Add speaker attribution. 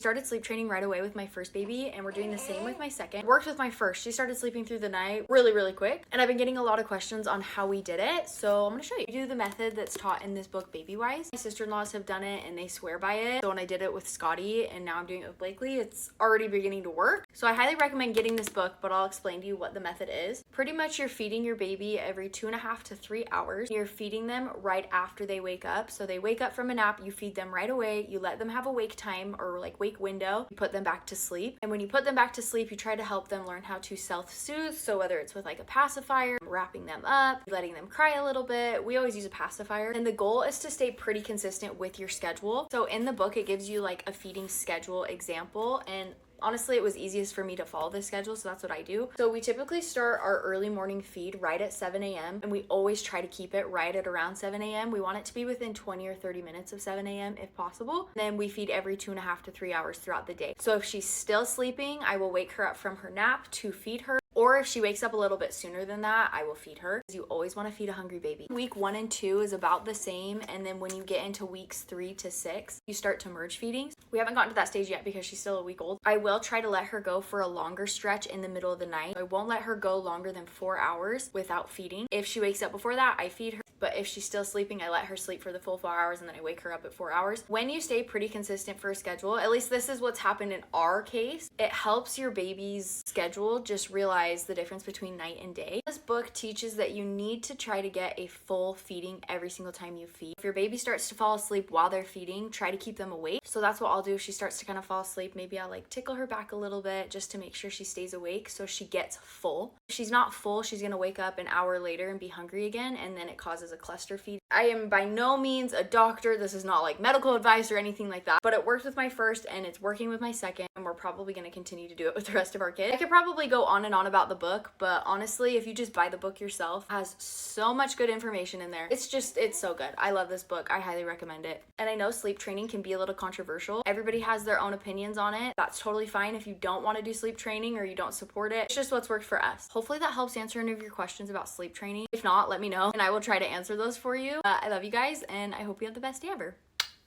Speaker 1: Started sleep training right away with my first baby, and we're doing the same with my second. Worked with my first. She started sleeping through the night really quick, and I've been getting a lot of questions on how we did it, so I'm gonna show you. We do the method that's taught in this book, Babywise. My sister-in-laws have done it and they swear by it. So when I did it with Scotty and now I'm doing it with Blakely, it's already beginning to work. So I highly recommend getting this book, but I'll explain to you what the method is. Pretty much you're feeding your baby every 2.5 to 3 hours. You're feeding them right after they wake up. So they wake up from a nap, you feed them right away. You let them have a wake time or like wake window. You put them back to sleep. And when you put them back to sleep, you try to help them learn how to self-soothe. So whether it's with like a pacifier, wrapping them up, letting them cry a little bit. We always use a pacifier. And the goal is to stay pretty consistent with your schedule. So in the book, it gives you like a feeding schedule example, and honestly, it was easiest for me to follow this schedule, so that's what I do. So we typically start our early morning feed right at 7 a.m. and we always try to keep it right at around 7 a.m. We want it to be within 20 or 30 minutes of 7 a.m. if possible. Then we feed every 2.5 to 3 hours throughout the day. So if she's still sleeping, I will wake her up from her nap to feed her. Or if she wakes up a little bit sooner than that, I will feed her. You always want to feed a hungry baby. Week 1 and 2 is about the same. And then when you get into weeks 3 to 6, you start to merge feedings. We haven't gotten to that stage yet because she's still a week old. I will try to let her go for a longer stretch in the middle of the night. I won't let her go longer than 4 hours without feeding. If she wakes up before that, I feed her. But if she's still sleeping, I let her sleep for the full 4 hours and then I wake her up at 4 hours. When you stay pretty consistent for a schedule, at least this is what's happened in our case, it helps your baby's schedule just realize the difference between night and day. This book teaches that you need to try to get a full feeding every single time you feed. If your baby starts to fall asleep while they're feeding, try to keep them awake. So that's what I'll do if she starts to kind of fall asleep. Maybe I'll like tickle her back a little bit just to make sure she stays awake so she gets full. If she's not full, she's gonna wake up an hour later and be hungry again, and then it causes a cluster feed. I am by no means a doctor. This is not like medical advice or anything like that, but it worked with my first and it's working with my second, and we're probably going to continue to do it with the rest of our kids. I could probably go on and on about the book, but honestly, if you just buy the book yourself, it has so much good information in there. It's so good. I love this book. I highly recommend it. And I know sleep training can be a little controversial. Everybody has their own opinions on it. That's totally fine if you don't want to do sleep training or you don't support it. It's just what's worked for us. Hopefully that helps answer any of your questions about sleep training. If not, let me know and I will try to answer those for you. I love you guys and I hope you have the best day ever.